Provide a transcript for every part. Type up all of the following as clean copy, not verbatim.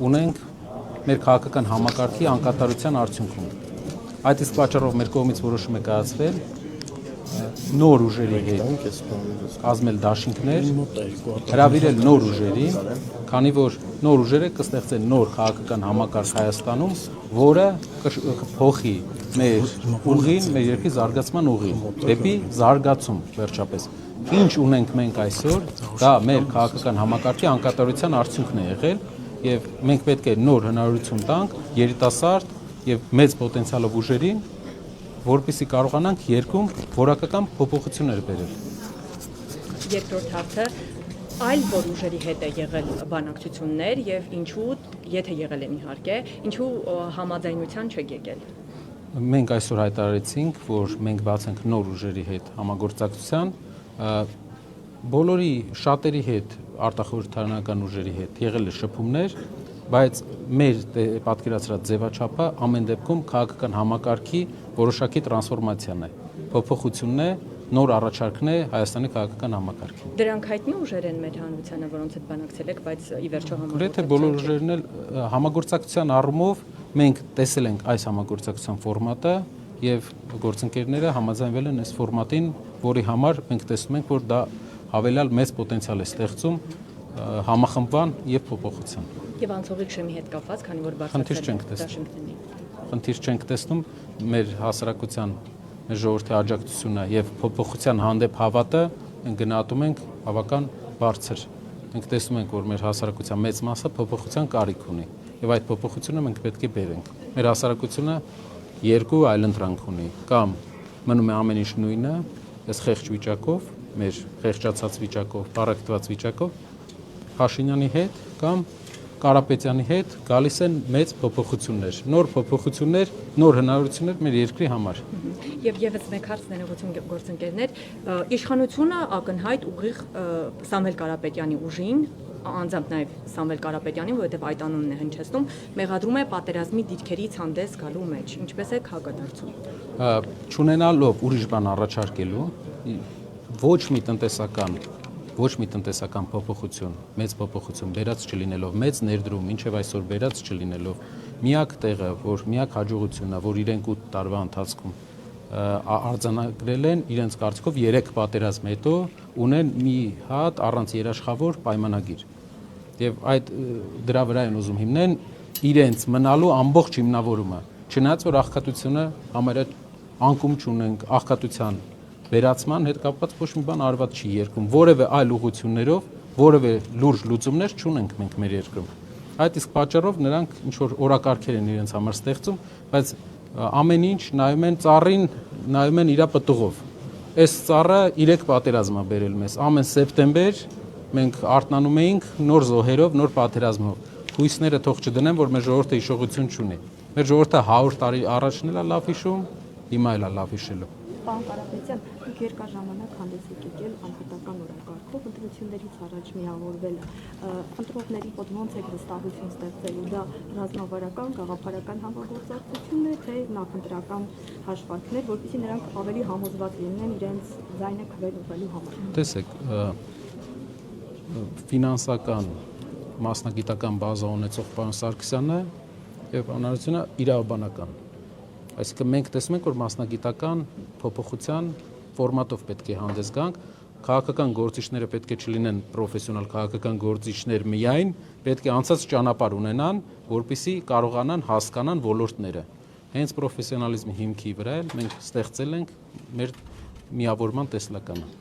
ունենք մեր քաղաքական համակարգի անկատարության արդյունքում։ Այդ իսկ պատճառով մեր կողմից որոշում է կայացվել նոր ուժերի հետ կազմել դաշինքներ, հրավիրել նոր ուժերին, քանի որ նոր ուժերը կստեղծեն նոր քաղաքական համակարգ Հայաստանում, որը կփոխի մեր ուղին, մեր երկրի զարգացման ուղին, դեպի զարգացում վերջապես։ Ինչ ունենք մենք այսօր, դա մեր քաղաքական համակարգի անկատարության արդյունքն է եղել, եւ մենք պետք է նոր հնարավորություն տանք երիտասարդ եւ մեծ պոտենցիալով ուժերին, որպեսզի կարողանանք երկրում որակական փոփոխություններ բերել։ Երկրորդ հարցը այլ որ ուժերի հետ է եղել բանակցություններ եւ ինչու, եթե եղել են իհարկե, ինչու համաձայնության չեք եկել։ Մենք այսօր հայտարարեցինք, որ մենք բաց ենք նոր ուժերի հետ համագործակցության, բոլորի շատերի հետ, արտախորհրդարանական ուժերի հետ եղել է շփումներ, բայց մեր պատկերացրած ձևաչափը ամեն դեպքում քաղաքական համակարգի որոշակի տրանսֆորմացիան է, փոփոխությունն է, նոր առաջարկն է Հայաստանի քաղաքական համակարգին։ Դրանք հայտնի ուժեր են մեր հանրությանը, որոնց հետ բանակցել եք, բայց ի վերջո Գրեթե բոլոր ուժերն էլ համագործակցության առումով մենք տեսել ենք այս համագործակցության ֆորմատը եւ գործընկերները համաձայնվել են այս ֆորմատին, որի համար մենք տեսնում ենք, որ դա հավելյալ մեծ պոտենցիալ է ստեղծում համախմբման եւ փոփոխության։ Եվ անցողիկ շեմի հետ կապված, քանի որ բարձրացել է դաշինքների։ Խնդիր չենք տեսնում մեր հասարակության, մեր ժողովրդի աջակցությունը եւ փոփոխության հանդեպ հավատը մենք գնահատում ենք բավական բարձր։ Մենք տեսնում ենք, որ մեր հասարակության մեծ մասը փոփոխության կարիք ունի եւ այդ փոփոխությունը մենք պետք է բերենք։ Մեր հասարակությունը երկու այլընտրանք ունի, կամ մնում է ամեն ինչ նույնը, այս խեղճ վիճակով, մեր խեղճացած վիճակով, բարակտված վիճակով, Փաշինյանի հետ կամ Կարապետյանի հետ գալիս են մեծ փոփոխություններ, նոր փոփոխություններ, նոր հնարավորություններ մեր երկրի համար։ Եվ եւս մեկ հարց ներողություն գործընկերներ, իշխանությունը ակնհայտ ուղիղ Սամվել Կարապետյանի ուժին, անձամբ նաեւ Սամվել Կարապետյանին, որովհետեւ այդ անունն է հնչեցնում, մեղադրում է պատերազմի դիրքերից հանդես գալու մեջ։ Ինչպես է հակադարձում։ Չունենալով ուրիշ բան առաջարկելու, ոչ մի տնտեսական փոփոխություն, մեծ փոփոխություն բերած չլինելով, մեծ ներդրում, ինչև այսօր բերած չլինելով, միակ տեղը, որ միակ հաջողությունն է, որ իրենք 8 տարվա ընթացքում արձանագրել են իրենց կարծիքով 3 պատերազմ հետո ունեն մի հատ առանց երաշխավոր պայմանագիր։ Եվ այդ դրա վրա են ուզում հիմնեն իրենց մնալու ամբողջ հիմնավորումը, չնայած որ աղքատությունը համարյա անկում չունենք, աղքատության վերացման հետ կապված ոչ մի բան արված չի երկրում, որևէ այլ ուղղություններով, որևէ լուրջ լուծումներ չունենք մենք մեր երկրում։ Այդ իսկ պատճառով նրանք ինչ որ օրակարգեր են իրենց համար ստեղծում, բայց ամեն ինչ նայում են ծառին, նայում են իր պտուղով։ Այս ծառը 3 պատերազմ է բերել մեզ։ Ամեն սեպտեմբեր մենք արթնանում էինք նոր զոհերով, նոր պատերազմով։ Հույսները թող չդնեն, որ մեր ժողովուրդը հիշողություն չունի։ Մեր ժողովուրդը 100 տարի առաջն էլ է լավ հիշում, հիմա էլ է լավ հիշելու։ Պարոն Կարապետյան, դուք երկար ժամանակ հանդես եք եկել անհատական օրակարգով ընտրություններից առաջ միավորվել ընտրողների մոտ ոնց եք վստահություն ստեղծել, ու դա ռազմավարական, գաղափարական համագործակցություն է, թե նախընտրական հաշվարկներ, որպեսզի նրանք ավելի համոզված լինեն իրենց ձայնը քվել ուղղելու համար։ Տեսեք, ֆինանսական, մասնագիտական բազա ունեցող պարոն Սարգսյանը եւ անհրաժեշտությունը իրավաբանական։ Այսինքն մենք տեսնում ենք, որ մասնագիտական փոփոխության ֆորմատով պետք է հանդես գանք, քաղաքական գործիչները պետք է չլինեն պրոֆեսիոնալ քաղաքական գործիչներ միայն, պետք է անցած ճանապարհ ունենան, որպեսզի կարողանան հասկանան ոլորտները։ Հենց պրոֆեսիոնալիզմի հիմքի վրա էլ մենք ստեղծել ենք մեր միավորման տեսլականը։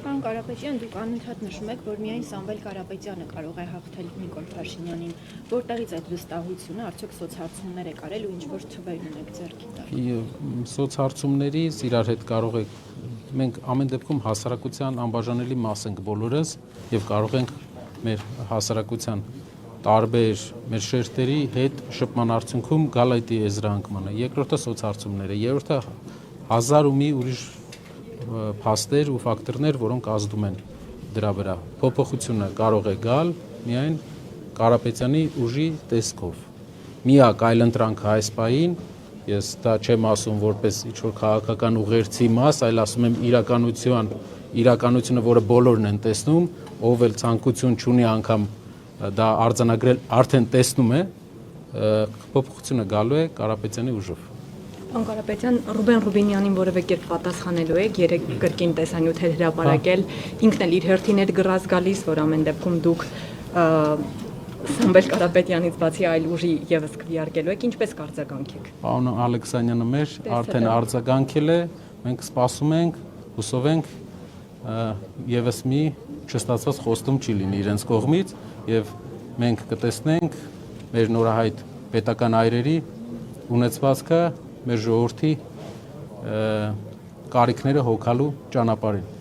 Պարոն Կարապետյան, դուք անընդհատ նշում եք, որ միայն Սամվել Կարապետյանը կարող է հաղթել Նիկոլ Փաշինյանին։ Որտեղից այդ վստահությունը, արդյոք սոցհարցումներ եք արել ու ինչ-որ թվեր ունեք ձեռքի տակ։ Սոցհարցումներից իրար հետ կարող եք, մենք ամեն դեպքում հասարակության անբաժանելի մաս ենք բոլորս եւ կարող ենք մեր հասարակության տարբեր մեր շերտերի հետ շփման արդյունքում գալ այդ եզրանկմանը։ Երկրորդը սոցհարցումները, երրորդը հազար ու մի ուրիշ փաստեր ու ֆակտորներ, որոնք ազդում են դրա վրա։ Փոփոխությունը կարող է գալ միայն Կարապետյանի ուժի տեսքով։ Միակ այլընտրանքը այս պահին, ես դա չեմ ասում որպես ինչ-որ քաղաքական ուղերձի մաս, այլ ասում եմ իրականությունը, որը բոլորն են տեսնում, ով էլ ցանկություն չունի անգամ դա արձանագրել արդեն տեսնում է, փոփոխությունը գալու է Կարապետյանի ուժով։ Պարոն Կարապետյան, Ռուբեն Ռուբինյանին որևէ կերպ պատասխանելու եք, երեք կրկին տեսանյութեր հրապարակել, ինքն էլ իր հերթին էր գրած գալիս, որ ամեն դեպքում դուք Սամվել Կարապետյանից բացի այլ ուժի եւս քվեարկելու եք, ինչպես կարձագանքեք։ Պարոն Ալեքսանյանը մեր արդեն արձագանքել է, մենք սպասում ենք, հուսով ենք եւս մի չստացված խոստում չի լինի իրենց կողմից եւ մենք կտեսնենք մեր նորահայտ պետական այրերի ունեցվածքը մեր ժողովրդի կարիքները հոգալու ճանապարհին։